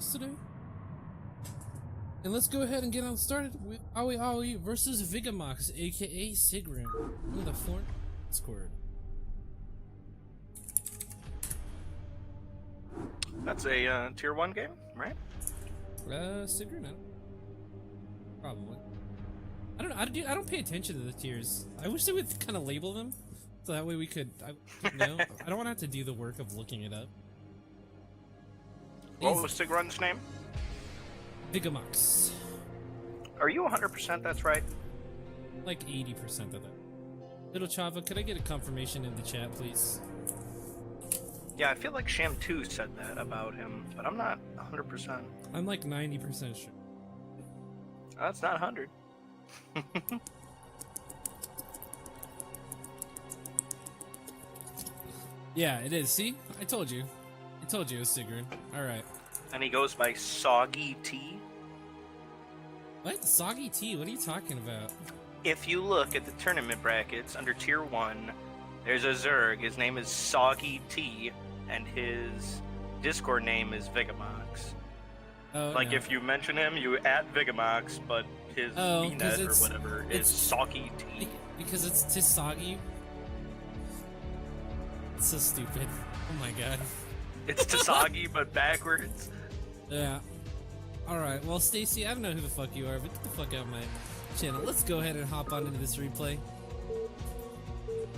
Vigamox today. And let's go ahead and get on started with AweAwe versus Vigamox, aka Sigrun, from the Fort Discord. That's a tier 1 game, right? Sigrun, probably. I don't know. I don't pay attention to the tiers. I wish they would kind of label them, so that way we could. I don't want to have to do the work of looking it up. What was Sigrun's name? Vigamox. Are you 100% that's right? Like 80% of that. Little Chava, could I get a confirmation in the chat, please? Yeah, I feel like Sham2 said that about him, but I'm not 100%. I'm like 90% sure. That's not 100. Yeah, it is. See? I told you. I told you it was Sigrun. Alright. And he goes by Soggy T. What? Soggy T? What are you talking about? If you look at the tournament brackets under tier 1, there's a Zerg. His name is Soggy T, and his Discord name is Vigamox. Oh, like, no. if you mention him, you at Vigamox, but his VNet or whatever is Soggy T. Because it's Tisagi. It's so stupid. Oh my god. It's Tisagi, but backwards. Yeah. Alright, well, Stacy, I don't know who the fuck you are, but get the fuck out of my channel. Let's go ahead and hop on into this replay.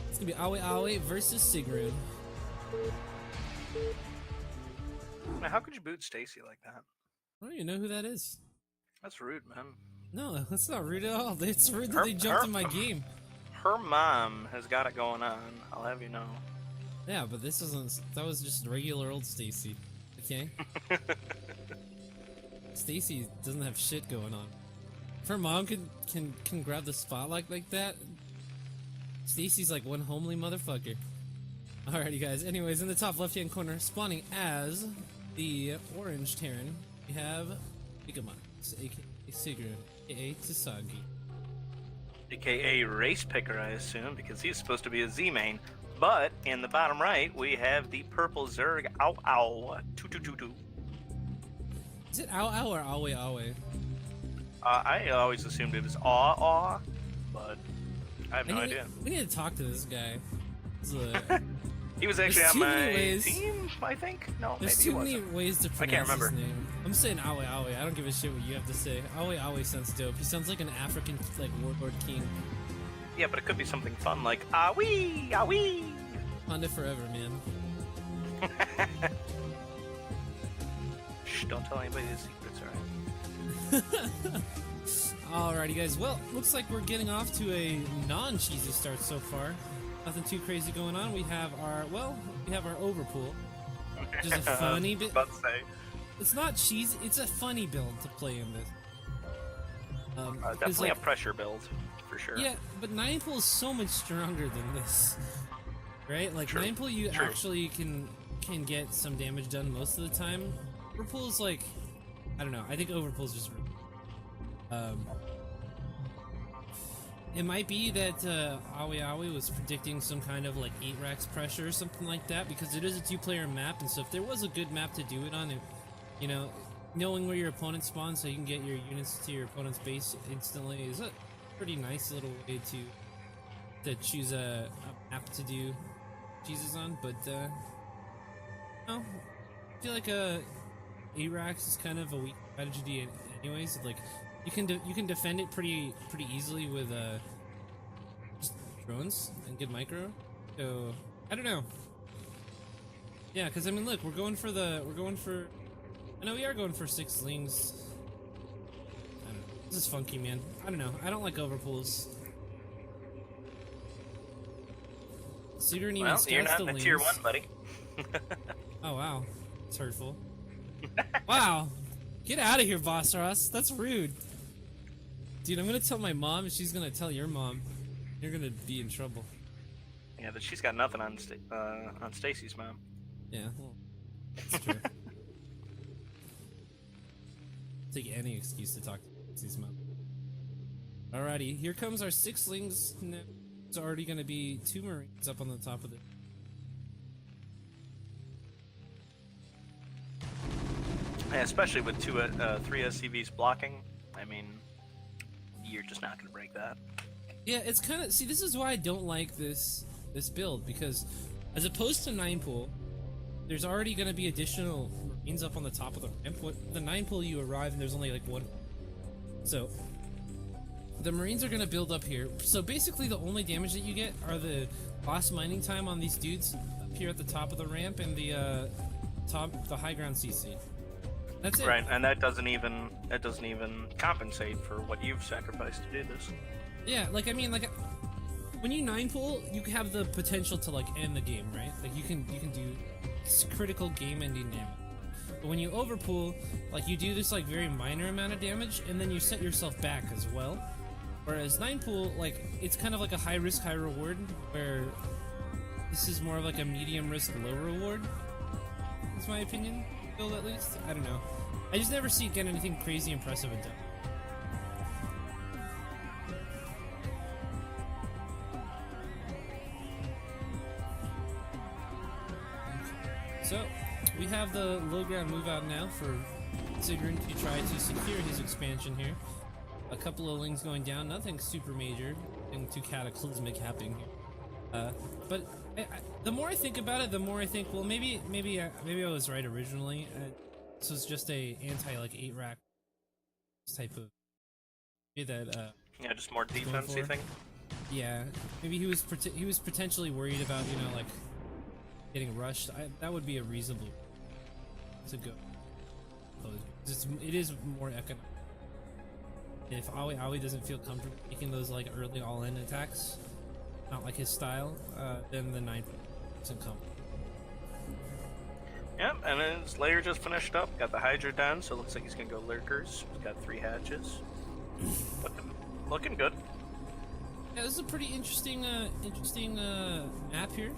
It's gonna be AweAwe versus Sigrun. Now, how could you boot Stacy like that? I don't even know who that is. That's rude, man. No, that's not rude at all. It's rude that they jumped in my game. Her mom has got it going on, I'll have you know. Yeah, but this wasn't. That was just regular old Stacy. Okay? Stacy doesn't have shit going on. If her mom can grab the spotlight like that, Stacy's like one homely motherfucker. Alrighty, guys. Anyways, in the top left-hand corner, spawning as the orange Terran, we have Vigamox, aka Sigrun, aka Tisagi. AKA Race Picker, I assume, because he's supposed to be a Z-main. But in the bottom right, we have the purple Zerg AweAwe222. Is it AweAwe or AweAwe? I always assumed it was AweAwe, but I have no idea. We need to talk to this guy. He was actually on my team, I think? No, maybe There's he too many wasn't. ways to pronounce I can't remember. his name. I'm saying AweAwe. I don't give a shit what you have to say. AweAwe sounds dope. He sounds like an African, like, warlord king. Yeah, but it could be something fun like AweAwe, AweAwe. Honda forever, man. Shh, don't tell anybody the secrets, alright? Alrighty, guys. Well, looks like we're getting off to a non-cheesy start so far. Nothing too crazy going on. We have our overpool, which is a funny bit. About to say. It's not cheesy. It's a funny build to play in this. Definitely a pressure build, for sure. Yeah, but 9-pull is so much stronger than this, right? Like 9-pull, you actually can get some damage done most of the time. Overpull is like, I don't know. I think overpull is just. It might be that AweAwe was predicting some kind of like 8 racks pressure or something like that, because it is a 2-player map, and so if there was a good map to do it on, you know, knowing where your opponent spawns so you can get your units to your opponent's base instantly is a pretty nice little way to choose a map to do cheeses on. But no, I feel like 8 racks is kind of a weak strategy anyways. Like you can defend it pretty easily with just drones and good micro. So I don't know. Yeah, because I mean, look, we are going for. I know we are going for 6 slings. I don't know. This is funky, man. I don't know. I don't like overpulls. Sigrun even Well, you're not the in lanes. tier 1, buddy. Oh wow, it's hurtful. Wow, get out of here, BossRoss. That's rude. Dude, I'm gonna tell my mom, and she's gonna tell your mom. You're gonna be in trouble. Yeah, but she's got nothing on Stacy's mom. Yeah, well, that's true. Take any excuse to talk to these mom. Alrighty, here comes our 6 slings. There's already gonna be 2 Marines up on the top of it. And especially with three SCVs blocking, I mean, you're just not gonna break that. Yeah, it's kind of, see, this is why I don't like this build, because as opposed to 9-pool, there's already going to be additional Marines up on the top of the ramp. The 9-pool, you arrive and there's only like one. So the Marines are going to build up here. So basically the only damage that you get are the lost mining time on these dudes up here at the top of the ramp and the high ground CC. That's it. Right, and that doesn't even compensate for what you've sacrificed to do this. Yeah, like, I mean, like, when you 9-pool, you have the potential to, like, end the game, right? Like, you can do critical game-ending damage. But when you overpool, like, you do this, like, very minor amount of damage, and then you set yourself back as well. Whereas 9-pool, like, it's kind of like a high-risk, high-reward, where this is more of, like, a medium-risk, low-reward. That's my opinion, build at least. I don't know. I just never see it get anything crazy impressive and done. So, we have the low ground move out now for Sigrun to try to secure his expansion here. A couple of lings going down, nothing super major, and too cataclysmic happening here. But the more I think about it, the more I think, well, maybe I was right originally. This was just a anti-like 8-rack type of that. Yeah, just more defense, you think? Yeah, maybe he was potentially worried about, you know, like, getting rushed. That would be a reasonable to go. It is more economic. If AweAwe doesn't feel comfortable making those like early all-in attacks, not like his style, then the 9 doesn't come. Yep, and his layer just finished up. Got the Hydra done, so it looks like he's gonna go lurkers. He's got 3 hatches. Looking good. Yeah, this is a pretty interesting map here.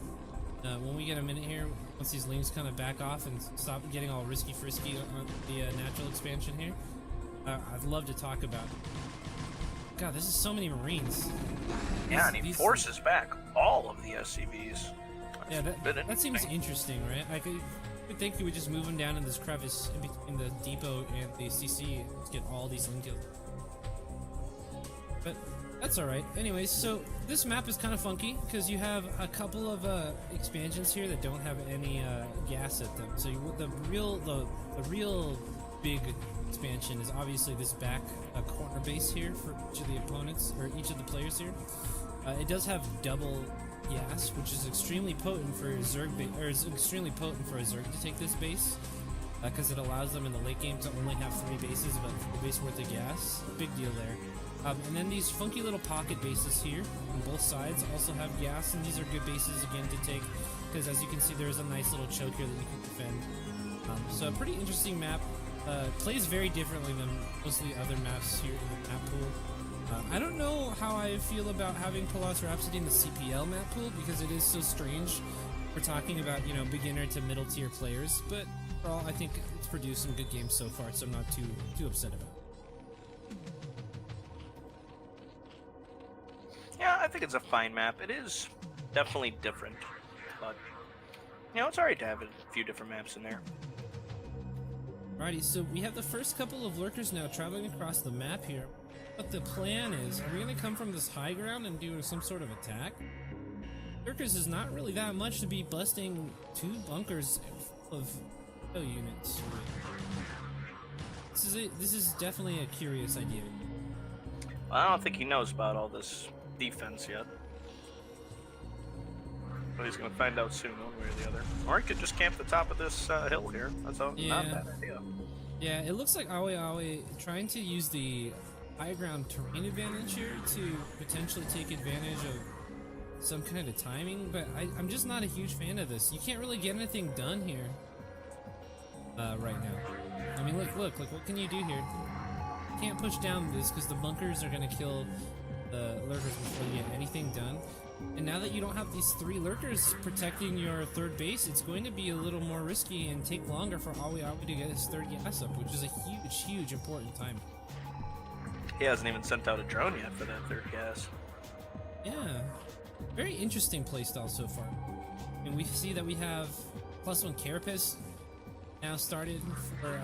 When we get a minute here, once these lings kind of back off and stop getting all risky frisky on the natural expansion here, I'd love to talk about it. God, this is so many Marines. Yeah, and he forces back all of the SCVs. Yeah, that seems interesting, right? Like, I would think you would just move them down in this crevice in between the depot and the CC to get all these ling kills. But that's alright. Anyways, so this map is kind of funky because you have a couple of expansions here that don't have any gas at them. So the real big expansion is obviously this back corner base here for each of the opponents, or each of the players here. It does have double gas, which is extremely potent for Zerg, is extremely potent for a Zerg to take this base, because it allows them in the late game to only have 3 bases, about 4 base worth of gas. Big deal there. And then these funky little pocket bases here on both sides also have gas, and these are good bases again to take, because as you can see, there's a nice little choke here that you can defend. So a pretty interesting map. Plays very differently than most of the other maps here in the map pool. I don't know how I feel about having Polaris Rhapsody in the CPL map pool, because it is so strange. We're talking about, you know, beginner to middle tier players, but overall I think it's produced some good games so far, so I'm not too upset about it. Yeah, I think it's a fine map. It is definitely different, but you know, it's alright to have a few different maps in there. Alrighty, so we have the first couple of lurkers now traveling across the map here. What the plan is, are we going to come from this high ground and do some sort of attack? Lurkers is not really that much to be busting 2 bunkers full of units. This is definitely a curious idea. Well, I don't think he knows about all this defense yet. But he's going to find out soon, one way or the other. Or he could just camp the top of this hill here. That's not a bad idea. Yeah, it looks like AweAwe trying to use the high ground terrain advantage here to potentially take advantage of some kind of timing, but I'm just not a huge fan of this. You can't really get anything done here right now. I mean, look, what can you do here? You can't push down this because the bunkers are going to kill the lurkers before you get anything done. And now that you don't have these 3 lurkers protecting your 3rd base, it's going to be a little more risky and take longer for AweAwe to get his 3rd gas up, which is a huge important time. He hasn't even sent out a drone yet for that 3rd gas. Yeah, very interesting playstyle so far. And we see that we have +1 Carapace now started for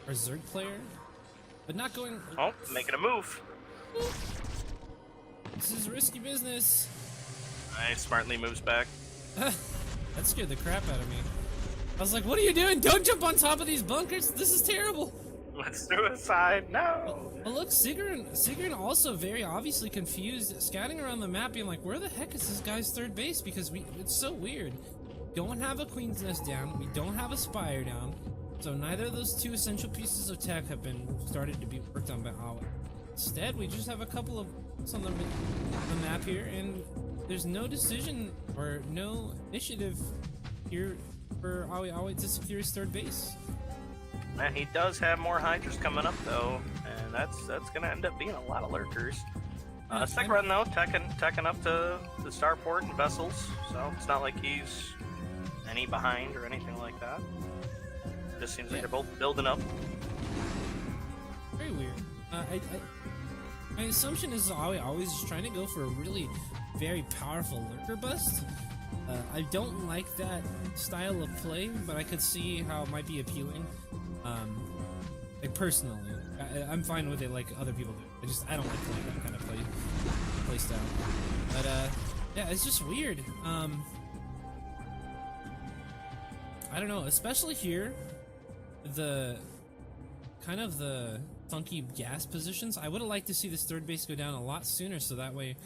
our Zerg player, but not going. Oh, making a move. This is risky business. I smartly moves back. That scared the crap out of me. I was like, what are you doing? Don't jump on top of these bunkers. This is terrible. Let's do a side. No. Well, look, Sigrun also very obviously confused, scouting around the map, being like, where the heck is this guy's third base? Because it's so weird. We don't have a Queen's Nest down. We don't have a Spire down. So neither of those two essential pieces of tech have been started to be worked on by AweAwe. Instead, we just have a couple of on the map here, and there's no decision or no initiative here for AweAwe to secure his third base. Man, he does have more Hydras coming up though, and that's gonna end up being a lot of lurkers. Second run though, teching up to the starport and vessels, so it's not like he's any behind or anything like that. Just seems like they're both building up. Very weird. My assumption is AweAwe is just trying to go for a really very powerful lurker bust. I don't like that style of play, but I could see how it might be appealing. Like personally, I'm fine with it like other people do. I don't like playing that kind of play style. But yeah, it's just weird. I don't know, especially here, the kind of the funky gas positions. I would have liked to see this third base go down a lot sooner, so that way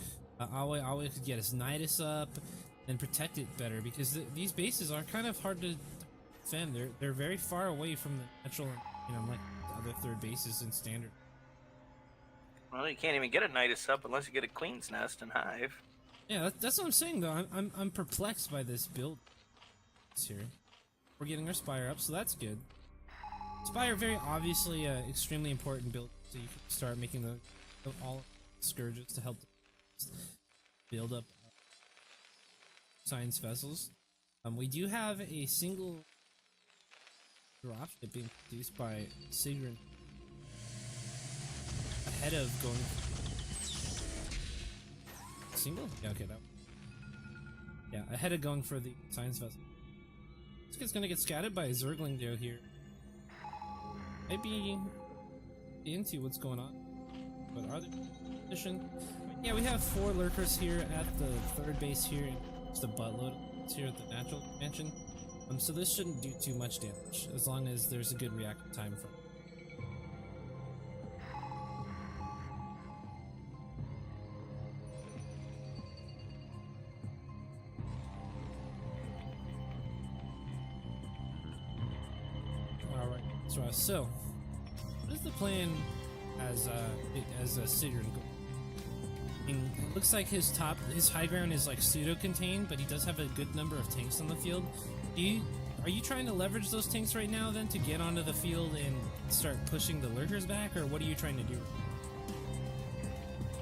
AweAwe could get his Nidus up and protect it better, because these bases are kind of hard to defend. They're very far away from the natural, like other third bases in standard. Well, you can't even get a Nidus up unless you get a Queen's Nest and Hive. Yeah, that's what I'm saying though. I'm perplexed by this build here. We're getting our Spire up, so that's good. Spire, very obviously extremely important build, so you can start making all scourges to help build up science vessels. We do have a single dropship being produced by Sigrun ahead of going single. Yeah, okay, ahead of going for the science vessel. This kid's gonna get scattered by a Zergling Joe here. Maybe into what's going on, but are they position? Yeah, we have 4 lurkers here at the third base here. Just a buttload here at the natural mansion. So this shouldn't do too much damage as long as there's a good reaction time for it. Alright, so what is the plan as Sigrun? It looks like his high ground is like pseudo-contained, but he does have a good number of tanks on the field. Are you trying to leverage those tanks right now then to get onto the field and start pushing the lurkers back, or what are you trying to do?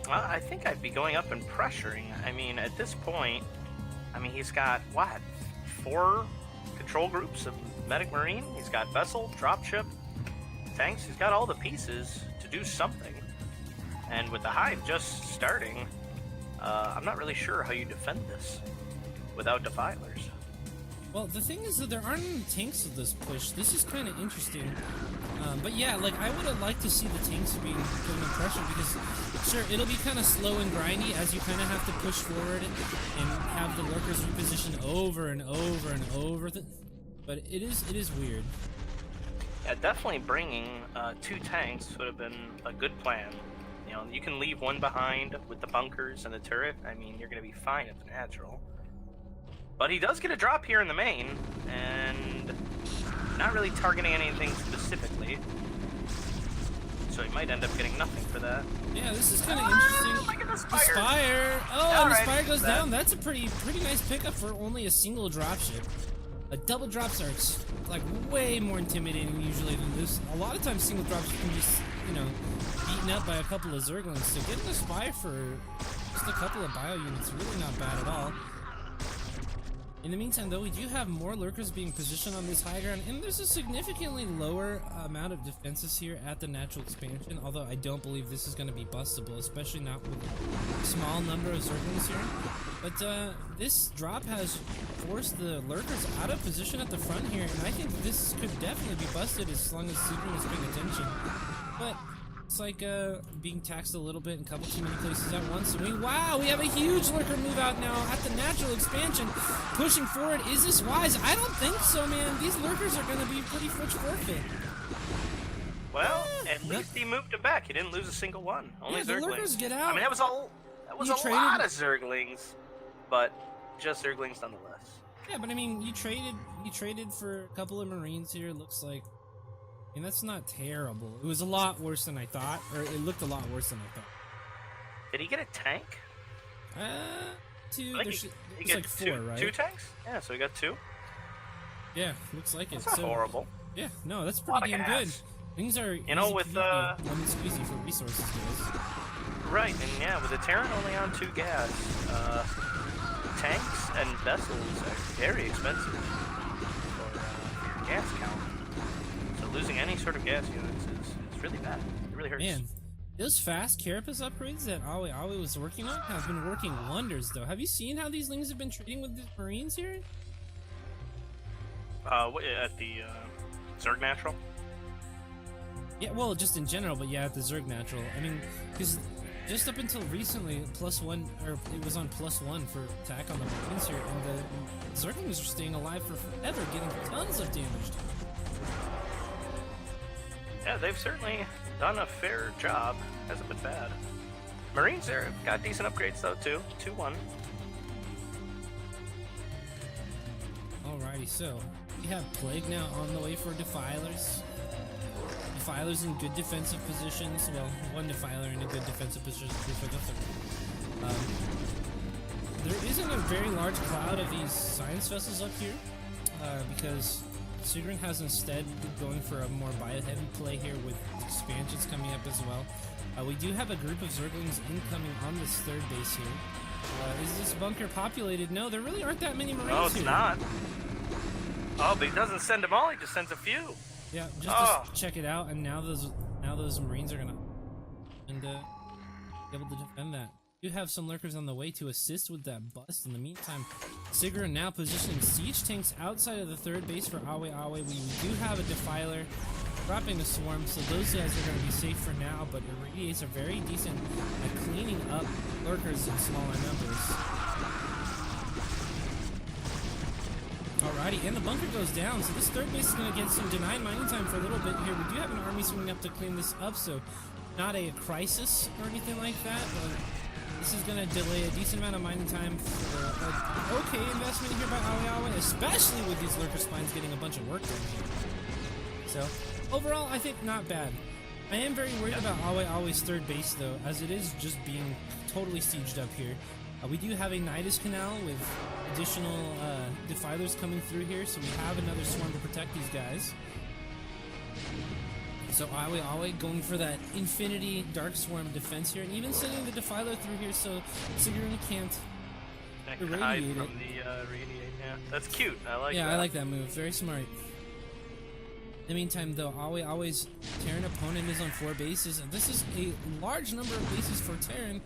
Well, I think I'd be going up and pressuring. I mean, at this point, he's got, what, 4 control groups of Medic Marine? He's got Vessel, Dropship, tanks. He's got all the pieces to do something. And with the Hive just starting, I'm not really sure how you defend this without Defilers. Well, the thing is that there aren't any tanks with this push. This is kind of interesting. But yeah, like, I would have liked to see the tanks being put in pressure, because, sure, it'll be kind of slow and grindy as you kind of have to push forward and have the lurkers reposition over and over and over. But it is weird. Yeah, definitely bringing 2 tanks would have been a good plan. You can leave one behind with the bunkers and the turret. You're going to be fine at the natural. But he does get a drop here in the main, and not really targeting anything specifically. So he might end up getting nothing for that. Yeah, this is kind of interesting. Look at the The Spire! Oh, and the Spire goes that. down. That's a pretty nice pickup for only a single dropship. Double drops are like way more intimidating usually than this. A lot of times single drops can just, beaten up by a couple of Zerglings. So getting a Spire for just a couple of bio units really not bad at all. In the meantime, though, we do have more lurkers being positioned on this high ground, and there's a significantly lower amount of defenses here at the natural expansion, although I don't believe this is going to be bustable, especially not with a small number of Zerglings here. But this drop has forced the lurkers out of position at the front here, and I think this could definitely be busted as long as Zerg is paying attention. But it's like being taxed a little bit in a couple too many places at once. And wow, we have a huge lurker move out now at the natural expansion, pushing forward. Is this wise? I don't think so, man. These lurkers are going to be pretty much forfeit. Well, at least he moved it back. He didn't lose a single one. Only the Zerglings. lurkers get out. I mean, that was a lot of Zerglings, but just Zerglings nonetheless. Yeah, but I mean, you traded for a couple of Marines here. Looks like. I mean, that's not terrible. It was a lot worse than I thought, or it looked a lot worse than I thought. Did he get a tank? Two. It's like four, right? 2 tanks? Yeah, so he got 2. Yeah, looks like That's it. not horrible. Yeah, no, that's pretty damn good. Things are with lemon squeezy for resources, guys. Right, and yeah, with the Terran only on 2 gas, tanks and vessels are very expensive for your gas count. Losing any sort of gas units is really bad. It really hurts. Man, those fast carapace upgrades that AweAwe was working on have been working wonders, though. Have you seen how these lings have been trading with the Marines here? At the Zerg Natural? Yeah, well, just in general, but yeah, at the Zerg Natural. I mean, because just up until recently, +1, or it was on +1 for attack on the Marines here, and the Zerglings are staying alive for forever, getting tons of damage. Yeah, they've certainly done a fair job. Hasn't been bad. Marines there got decent upgrades though too. 2-1. Alrighty, so we have Plague now on the way for Defilers. Defilers in good defensive positions. Well, one Defiler in a good defensive position for the third. There isn't a very large cloud of these science vessels up here because Sigrid has instead been going for a more bio-heavy play here with expansions coming up as well. We do have a group of Zerglings incoming on this third base here. Is this bunker populated? No, there really aren't that many Marines here. No, it's not. Oh, but he doesn't send them all, he just sends a few. Yeah, just to check it out, and now those Marines are gonna be able to defend that. You have some lurkers on the way to assist with that bust. In the meantime, Sigrid now positioning siege tanks outside of the third base for AweAwe. We do have a Defiler dropping a swarm, so those guys are going to be safe for now, but Irradiates are very decent at cleaning up lurkers in smaller numbers. Alrighty, and the bunker goes down, so this third base is going to get some denied mining time for a little bit here. We do have an army swinging up to clean this up, so not a crisis or anything like that, but this is going to delay a decent amount of mining time for an okay investment here by AweAwe, especially with these lurker spines getting a bunch of work done here. So, overall, I think not bad. I am very worried about AweAwe's third base, though, as it is just being totally sieged up here. We do have a Nidus Canal with additional Defilers coming through here, so we have another swarm to protect these guys. So AweAwe going for that Infinity Dark Swarm defense here, and even sending the Defiler through here so Sigurd can't irradiate from the radiate. Yeah, that's cute. I like that. Yeah, I like that move. Very smart. In the meantime, though, AweAwe's Terran opponent is on 4 bases, and this is a large number of bases for Terran.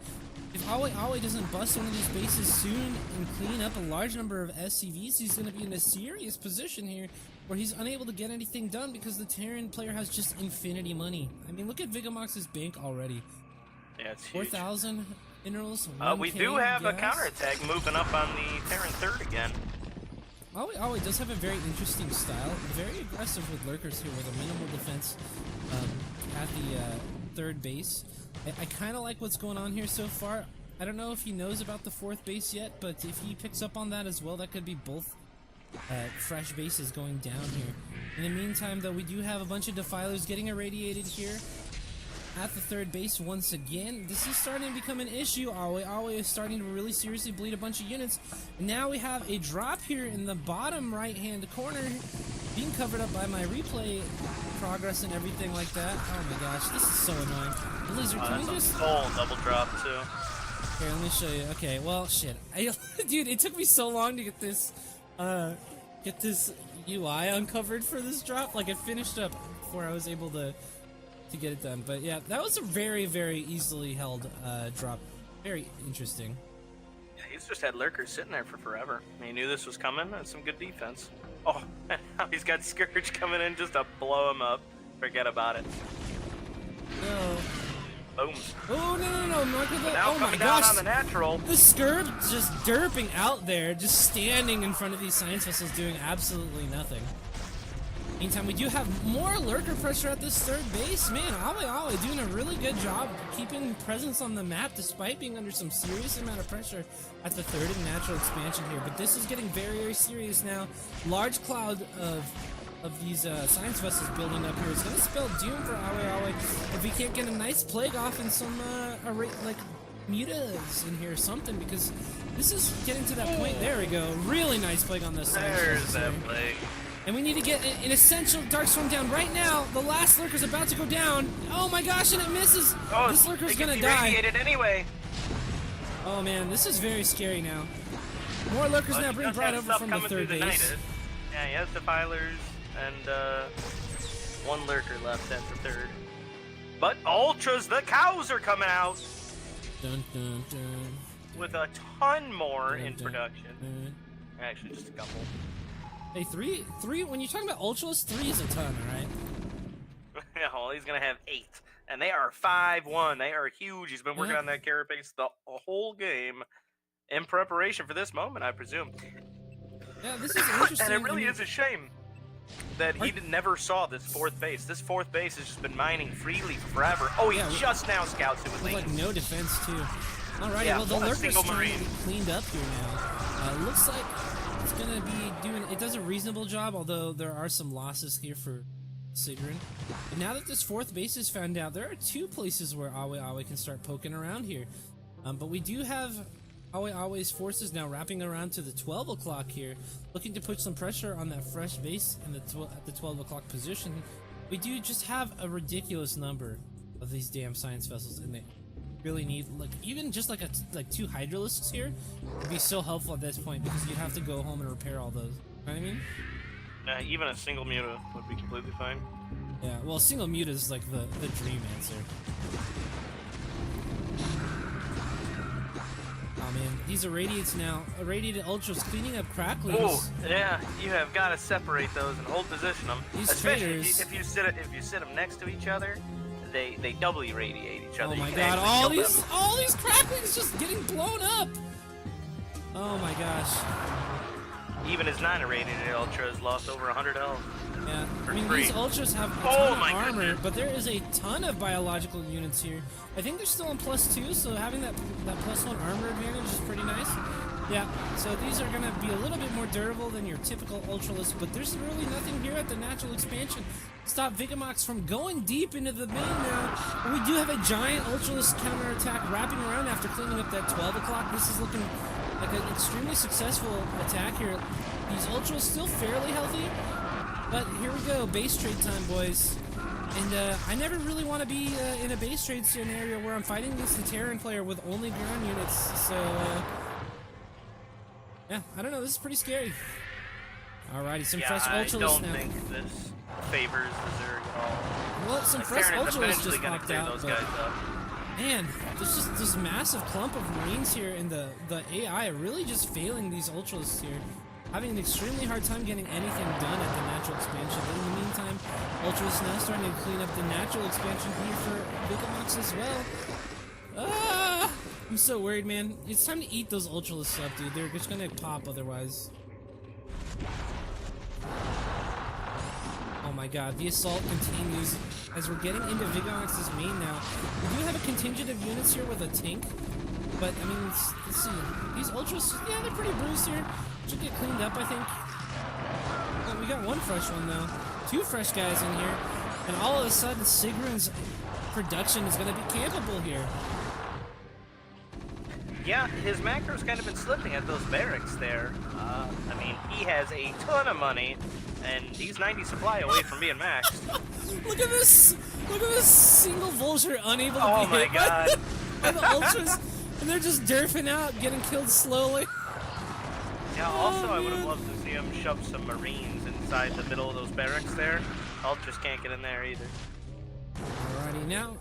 If AweAwe doesn't bust one of these bases soon and clean up a large number of SCVs, he's going to be in a serious position here where he's unable to get anything done because the Terran player has just infinity money. I mean, look at Vigamox's bank already. Yeah, it's huge. 4,000 minerals. We do have a counterattack moving up on the Terran third again. AweAwe does have a very interesting style. Very aggressive with lurkers here with a minimal defense at the third base. I kind of like what's going on here so far. I don't know if he knows about the 4th base yet, but if he picks up on that as well, that could be both fresh bases going down here. In the meantime, though, we do have a bunch of Defilers getting irradiated here at the third base once again. This is starting to become an issue. AweAwe is starting to really seriously bleed a bunch of units. And now we have a drop here in the bottom right-hand corner being covered up by my replay progress and everything like that. Oh my gosh, this is so annoying. Blizzard, can we just... full double drop, too. Here, let me show you. Okay, well, shit. Dude, it took me so long to get this get this UI uncovered for this drop. Like, it finished up before I was able to get it done. But yeah, that was a very, very easily held drop. Very interesting. Yeah, he's just had lurkers sitting there for forever. He knew this was coming. That's some good defense. Oh, and now he's got Scourge coming in just to blow him up. Forget about it. No. Boom. Oh, no, Marco, Now oh my coming down gosh. on the natural. The Scourge just derping out there, just standing in front of these science vessels doing absolutely nothing. Meantime, we do have more lurker pressure at this third base. Man, AweAwe doing a really good job keeping presence on the map despite being under some serious amount of pressure at the third and natural expansion here. But this is getting very, very serious now. Large cloud of these science vessels building up here. It's going to spell doom for AweAwe if we can't get a nice plague off and some like mutas in here or something, because this is getting to that point. There we go. Really nice plague on the science vessels. There's that plague. And we need to get an essential Darkstorm down right now. The last lurker's about to go down. Oh my gosh, and it misses. Oh, this lurker's gonna die. die. Anyway. Oh man, this is very scary now. More lurkers now being brought over from the third base. Yeah, he has defilers and one lurker left at the third. But ultras, the cows are coming out. Dun, dun, dun. With a ton more Dun, in dun, production. dun. Actually, just a couple. Hey, three, when you're talking about ultras, 3 is a ton, alright? Yeah, well, he's gonna have 8. And they are 5-1. They are huge. He's been working on that carapace the whole game in preparation for this moment, I presume. Yeah, this is interesting. And it really is a shame that he never saw this fourth base. This fourth base has just been mining freely forever. Oh, he just now scouts it with like no defense, too. Alrighty, yeah, well, the lurker's trying marine. to be cleaned up here now. Looks like it's gonna be doing, it does a reasonable job, although there are some losses here for Sigrun. And now that this fourth base is found out, there are 2 places where AweAwe can start poking around here. But we do have AweAwe's forces now wrapping around to the 12 o'clock here, looking to put some pressure on that fresh base in at the 12 o'clock position. We do just have a ridiculous number of these damn science vessels, and they really need, like, even just like 2 hydralisks here would be so helpful at this point, because you'd have to go home and repair all those. You know what I mean? Even a single muta would be completely fine. Yeah, well, single muta is like the dream answer. Oh man, these irradiates now, irradiated ultras cleaning up cracklings. Oh, yeah, you have got to separate those and hold position them. These Especially traitors, if you sit them next to each other, they doubly radiate each other. oh my You god, can actually kill them. all these cracklings just getting blown up. Oh my gosh. Even his non-irradiated ultras lost over 100 health. Yeah, I mean, free. these ultras have a Oh ton of my armor, goodness. but there is a ton of biological units here. I think they're still on +2, so having that +1 armor advantage is pretty nice. Yeah, so these are going to be a little bit more durable than your typical ultralist, but there's really nothing here at the natural expansion. Stop Vigamox from going deep into the main now. And we do have a giant ultralist counterattack wrapping around after cleaning up that 12 o'clock. This is looking like an extremely successful attack here. These ultras still fairly healthy, but here we go, base trade time, boys. And I never really want to be in a base trade scenario where I'm fighting against the Terran player with only ground units, so yeah, I don't know, this is pretty scary. Alrighty, some fresh ultralists now. I don't think this favors the Zerg at all. Well, some fresh Terran is ultralists eventually just gonna popped clear out, those but guys up. man, there's just this massive clump of Marines here, and the AI are really just failing these ultralists here. Having an extremely hard time getting anything done at the natural expansion. But in the meantime, Ultra's now starting to clean up the natural expansion here for Vigamox as well. Ah! I'm so worried, man. It's time to eat those Ultralists up, dude. They're just gonna pop otherwise. Oh my god, the assault continues as we're getting into Vigamox's main now. We do have a contingent of units here with a tank, but I mean, let's see. These Ultras, yeah, they're pretty bruised here. Should get cleaned up, I think. Oh, we got one fresh one, though. 2 fresh guys in here. And all of a sudden, Sigrun's production is going to be campable here. Yeah, his macro's kind of been slipping at those barracks there. I mean, he has a ton of money, and he's 90 supply away from being maxed. Look at this! Look at this single vulture unable to Oh be my hit god. by the Ultras. And they're just derfing out, getting killed slowly. Yeah, Yeah, also, I would have loved to see him shove some Marines inside the middle of those barracks there. Ultras can't get in there either. Alrighty, now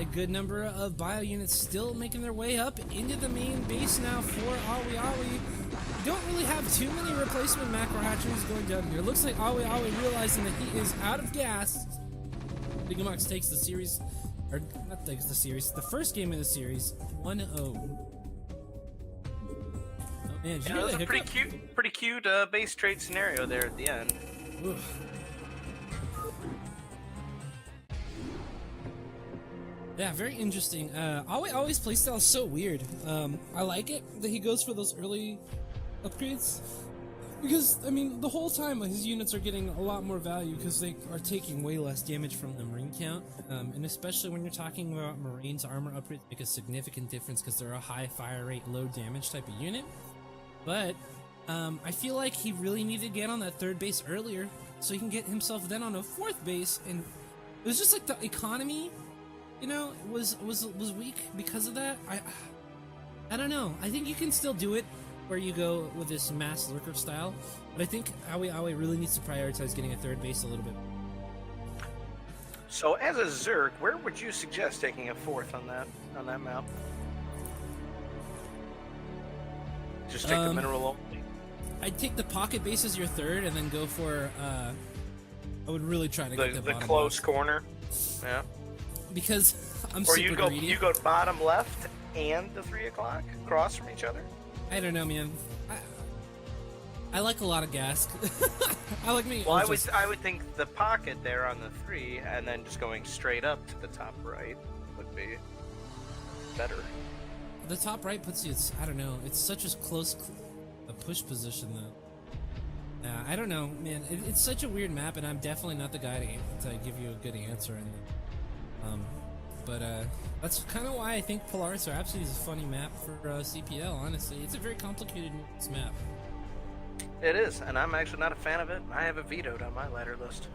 a good number of bio units still making their way up into the main base now for AweAwe. Don't really have too many replacement macro hatcheries going down here. Looks like AweAwe realizing that he is out of gas. Vigamox takes the series, or not takes the series, the first game of the series, 1-0. Oh man, Yeah, that was a pretty cute base trade scenario there at the end. Oof. Yeah, very interesting. AweAwe's playstyle is so weird. I like it that he goes for those early upgrades. Because, I mean, the whole time his units are getting a lot more value because they are taking way less damage from the Marine count. And especially when you're talking about Marines, armor upgrades make a significant difference because they're a high fire rate, low damage type of unit. But, I feel like he really needed to get on that third base earlier so he can get himself then on a fourth base. And it was just like the economy, you know, was weak because of that. I don't know. I think you can still do it where you go with this mass lurker style, but I think AweAwe really needs to prioritize getting a third base a little bit. So as a Zerg, where would you suggest taking a fourth on that map? Just take the mineral only. I'd take the pocket base as your third, and then go for. I would really try to get the bottom close left. corner. Yeah. Because I'm or super greedy. you go bottom left and the 3 o'clock across from each other. I don't know, man. I like a lot of gas. I like me. Well, I would think the pocket there on the 3, and then just going straight up to the top right would be better. The top right puts you. I don't know. It's such a close a push position though. I don't know, man. It's such a weird map, and I'm definitely not the guy to give you a good answer. But that's kind of why I think Polaris or absolutely is a funny map for CPL. Honestly, it's a very complicated map. It is, and I'm actually not a fan of it. I have it vetoed on my ladder list.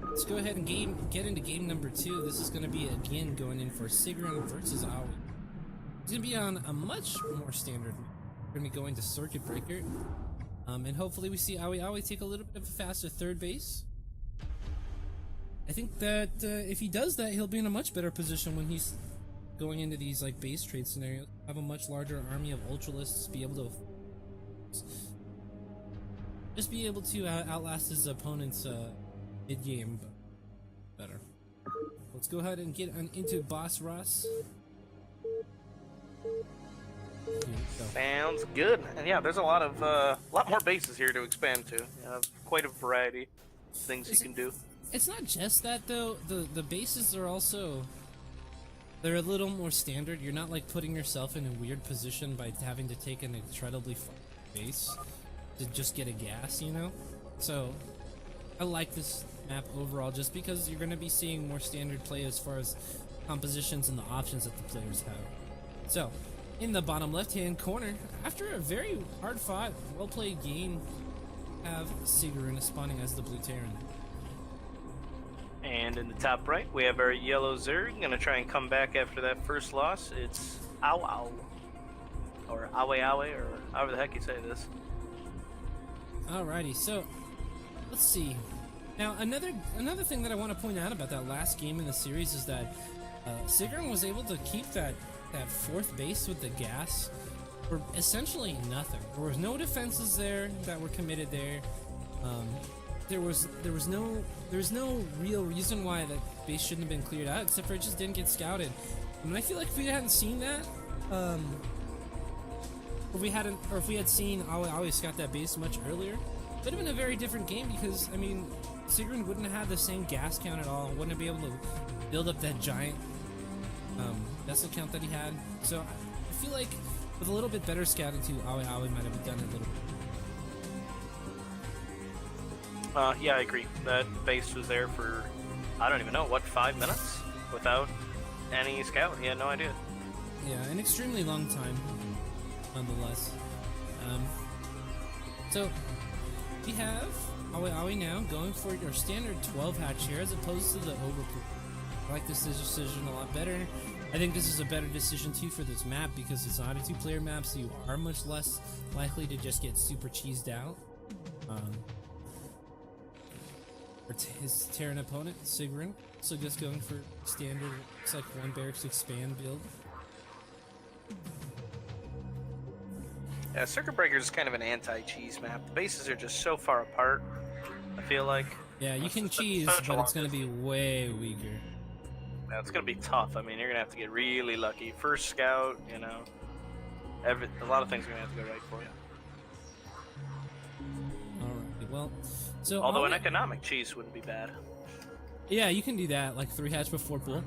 Let's go ahead and get into game number 2. This is going to be again going in for Sigrun versus AweAwe. It's going to be on a much more standard map. We're going to be going to Circuit Breaker, and hopefully we see AweAwe take a little bit of a faster third base. I think that if he does that, he'll be in a much better position when he's going into these like base trade scenarios. Have a much larger army of ultralists, be able to just be able to outlast his opponent's mid game better. Let's go ahead and get into BossRoss. Sounds good. And yeah, there's a lot more bases here to expand to. You have quite a variety of things you can do. It's not just that though. The bases are also, they're a little more standard. You're not like putting yourself in a weird position by having to take an incredibly far base to just get a gas, you know? So I like this map overall just because you're going to be seeing more standard play as far as compositions and the options that the players have. So in the bottom left hand corner, after a very hard fought, well played game, have Sigrun spawning as the blue Terran. And in the top right, we have our yellow Zerg. Gonna try and come back after that first loss. It's AweAwe, or AweAwe, or however the heck you say this. Alrighty, so let's see. Now another thing that I want to point out about that last game in the series is that Sigrun was able to keep that fourth base with the gas for essentially nothing. There was no defenses there that were committed there. There's no real reason why that base shouldn't have been cleared out, except for it just didn't get scouted. And I feel like if we hadn't seen that, or if we had seen AweAwe scout that base much earlier, it would have been a very different game because I mean, Sigrun wouldn't have had the same gas count at all, wouldn't be able to build up that giant vessel count that he had. So I feel like with a little bit better scouting too, AweAwe might have done it a little bit. Yeah, I agree. That base was there for, I don't even know, what, 5 minutes? Without any scout? He had no idea. Yeah, an extremely long time, nonetheless. So, we have AweAwe now going for your standard 12 hatch here as opposed to the overpool. I like this decision a lot better. I think this is a better decision too for this map because it's not a 2-player map, so you are much less likely to just get super cheesed out. His Terran opponent, Sigrun, so just going for standard, it's like 1 barracks expand build. Yeah, Circuit Breaker is kind of an anti-cheese map. The bases are just so far apart, I feel like. Yeah, you can cheese, but it's going to be way weaker. Yeah, it's going to be tough. I mean, you're going to have to get really lucky. First scout, you know, a lot of things are going to have to go right for you. Alright, well, so... Although an economic cheese wouldn't be bad. Yeah, you can do that, like 3 hatch before pool.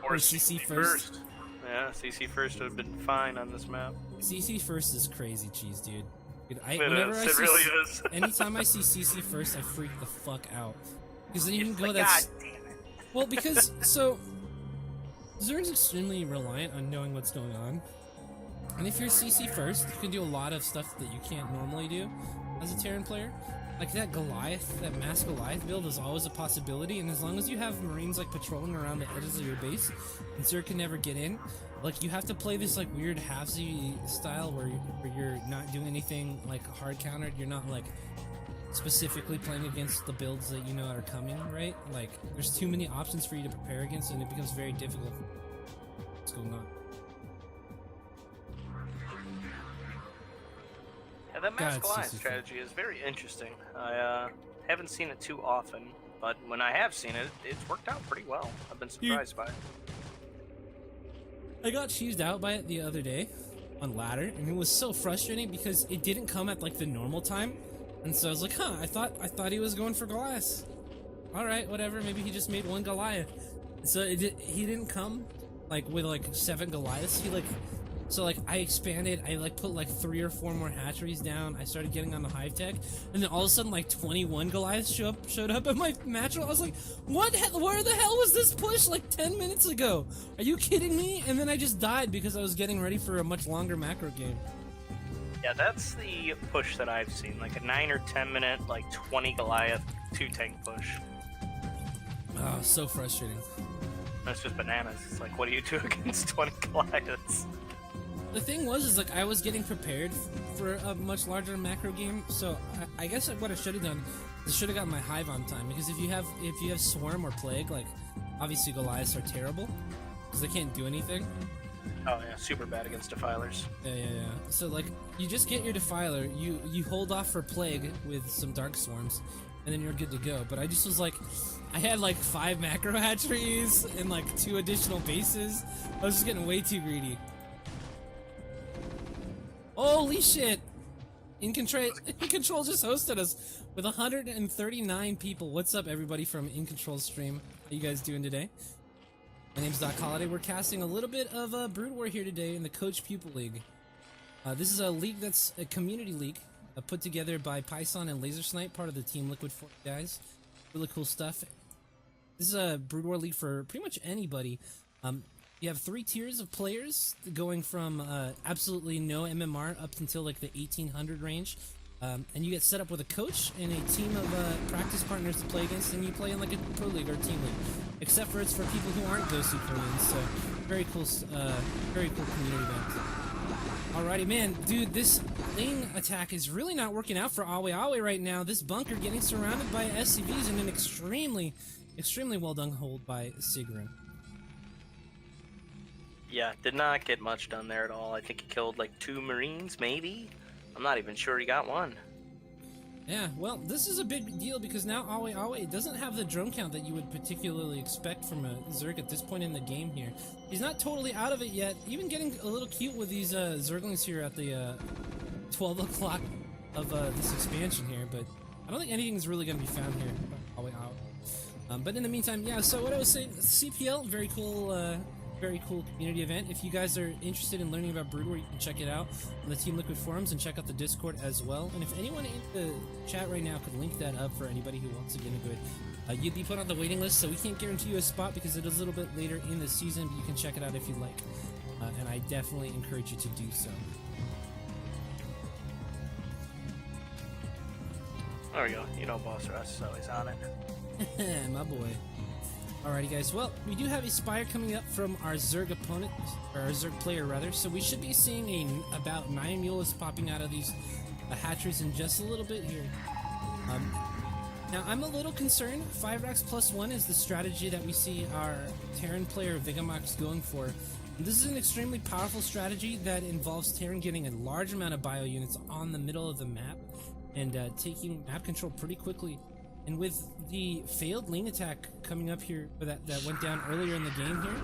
Or CC first. Yeah, CC first would have been fine on this map. CC first is crazy cheese, dude. Dude, It really is. Anytime I see CC first, I freak the fuck out. Because then you can go like, that's... God damn it. Well, because, so... Zerg's extremely reliant on knowing what's going on. And if you're CC first, you can do a lot of stuff that you can't normally do as a Terran player. Like that Goliath, that mass Goliath build is always a possibility, and as long as you have Marines like patrolling around the edges of your base, and Zerg can never get in, like you have to play this like weird halfsy style where you're not doing anything like hard countered, you're not like specifically playing against the builds that you know are coming, right? Like there's too many options for you to prepare against, and it becomes very difficult. What's going on? Yeah, that mass Goliath strategy is very interesting. I haven't seen it too often, but when I have seen it, it's worked out pretty well. I've been surprised by it. I got cheesed out by it the other day on ladder, and it was so frustrating because it didn't come at like the normal time, and so I was like, huh, I thought he was going for Goliath. All right, whatever. Maybe he just made 1 Goliath. So he didn't come like with like 7 Goliaths. So like I expanded, I like put like 3 or 4 more hatcheries down. I started getting on the hive tech, and then all of a sudden like 21 Goliaths showed up at my match. I was like, what? Where the hell was this push like 10 minutes ago? Are you kidding me? And then I just died because I was getting ready for a much longer macro game. Yeah, that's the push that I've seen, like a 9 or 10 minute, like 20 Goliath 2 tank push. Oh, so frustrating. That's just bananas. It's like, what do you do against 20 Goliaths? The thing was, like, I was getting prepared for a much larger macro game, so I guess what I should have done is I should have got my hive on time, because if you have swarm or plague, like, obviously Goliaths are terrible, because they can't do anything. Oh yeah, super bad against defilers. Yeah. So like, you just get your defiler, you hold off for plague with some dark swarms, and then you're good to go. But I just was like, I had like 5 macro hatcheries and like 2 additional bases. I was just getting way too greedy. Holy shit! In Control just hosted us with 139 people. What's up, everybody from In Control stream? How you guys doing today? My name's DocHoliday. We're casting a little bit of Brood War here today in the Coach Pupil League. This is a league that's a community league put together by Python and Laser Snipe, part of the Team Liquid 4 guys. Really cool stuff. This is a Brood War league for pretty much anybody. You have 3 tiers of players, going from absolutely no MMR up until like the 1800 range. And you get set up with a coach and a team of practice partners to play against, and you play in like a pro league or team league. Except for it's for people who aren't those Supermans, so very cool community event. Alrighty, man, dude, this lane attack is really not working out for AweAwe right now. This bunker getting surrounded by SCVs and an extremely well done hold by Sigrun. Yeah, did not get much done there at all. I think he killed like 2 Marines, maybe? I'm not even sure he got 1. Yeah, well, this is a big deal because now AweAwe doesn't have the drone count that you would particularly expect from a Zerg at this point in the game here. He's not totally out of it yet, even getting a little cute with these Zerglings here at the 12 o'clock of this expansion here, but I don't think anything's really going to be found here by AweAwe. But in the meantime, yeah, so what I was saying, CPL, very cool community event. If you guys are interested in learning about Brood War, you can check it out on the Team Liquid forums and check out the Discord as well. And if anyone in the chat right now could link that up for anybody who wants to get into it, you'd be put on the waiting list, so we can't guarantee you a spot because it is a little bit later in the season, but you can check it out if you'd like. And I definitely encourage you to do so. There we go. You know BossRoss is always on it. My boy. Alrighty guys, well, we do have a Spire coming up from our Zerg opponent, or our Zerg player rather, so we should be seeing about 9 mules popping out of these hatcheries in just a little bit here. Now I'm a little concerned. 5 racks plus 1 is the strategy that we see our Terran player Vigamox going for. And this is an extremely powerful strategy that involves Terran getting a large amount of bio units on the middle of the map and taking map control pretty quickly. And with the failed lane attack coming up here that went down earlier in the game here,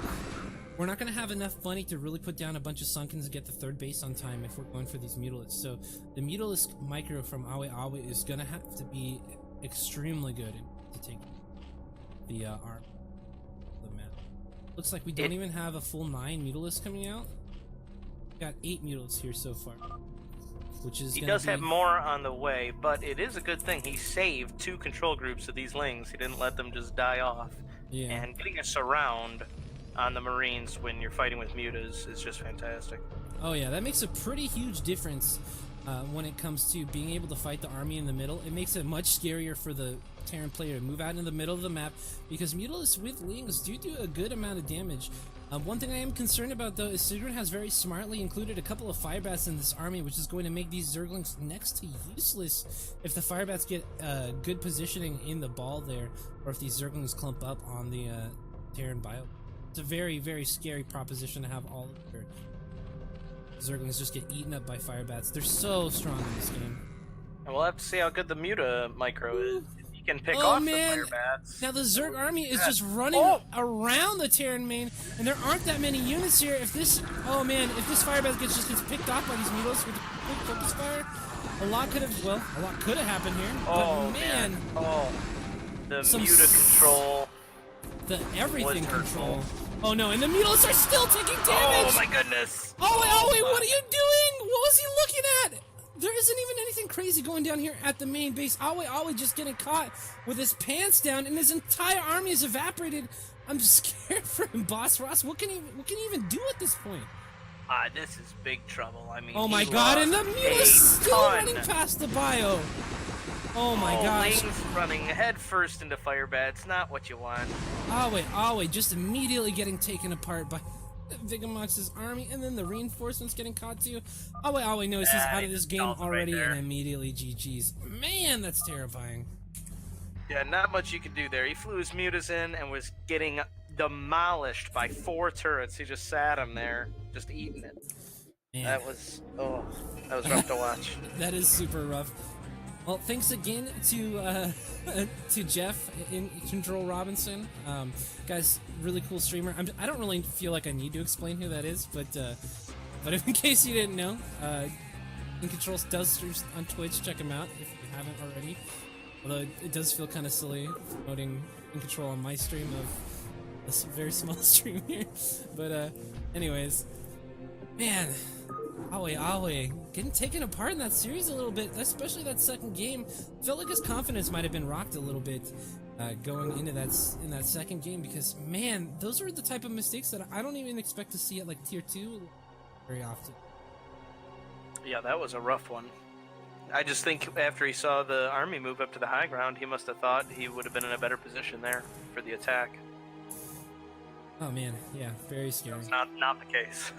we're not going to have enough money to really put down a bunch of Sunkens and get the 3rd base on time if we're going for these Mutalisks. So the Mutalisk micro from AweAwe is going to have to be extremely good to take the arm of the map. Looks like we don't even have a full 9 Mutalisks coming out. We got 8 Mutalisks here so far. Which is he does have more on the way, but it is a good thing he saved 2 control groups of these Lings. He didn't let them just die off. Yeah. And getting a surround on the Marines when you're fighting with mutas is just fantastic. Oh yeah, that makes a pretty huge difference when it comes to being able to fight the army in the middle. It makes it much scarier for the Terran player to move out in the middle of the map because Mutalisks with Lings do a good amount of damage. One thing I am concerned about though is Sigrun has very smartly included a couple of Firebats in this army, which is going to make these Zerglings next to useless if the Firebats get good positioning in the ball there, or if these Zerglings clump up on the Terran bio. It's a very, very scary proposition to have all of their Zerglings just get eaten up by Firebats. They're so strong in this game. And we'll have to see how good the Muta micro is. Can pick off the Firebats. Now the Zerg army is just running around the Terran main, and there aren't that many units here. If this, if this Firebat just gets picked off by these Mutalisks with a quick focus fire, a lot could have happened here. Oh but man, the Muta control, the everything control. Oh no, and the Mutalisks are still taking damage. Oh my goodness! Oh, what are you doing? What was he looking at? There isn't even anything crazy going down here at the main base. AweAwe just getting caught with his pants down, and his entire army is evaporated. I'm scared for him, BossRoss. What can he even do at this point? This is big trouble. I mean, oh my god, and the Mutalisks still running past the bio. Oh my gosh. Lings running head first into Firebats, not what you want. AweAwe just immediately getting taken apart by Vigamox's army, and then the reinforcements getting caught too. AweAwe knows he's out of this game already, and immediately GG's. Man, that's terrifying. Yeah, not much you could do there. He flew his mutas in and was getting demolished by 4 turrets. He just sat him there, just eating it. Man. That was rough to watch. That is super rough. Well, thanks again to Jeff in Control Robinson. Guys, really cool streamer. I don't really feel like I need to explain who that is, but in case you didn't know, In Control does stream on Twitch. Check him out if you haven't already. Although it does feel kind of silly promoting In Control on my stream of a very small stream here. But anyways, man. AweAwe getting taken apart in that series a little bit, especially that second game. Felt like his confidence might have been rocked a little bit going into that second game, because man, those are the type of mistakes that I don't even expect to see at like tier 2 very often. Yeah, that was a rough one. I just think after he saw the army move up to the high ground, he must have thought he would have been in a better position there for the attack. Oh man, yeah, very scary. That's not the case.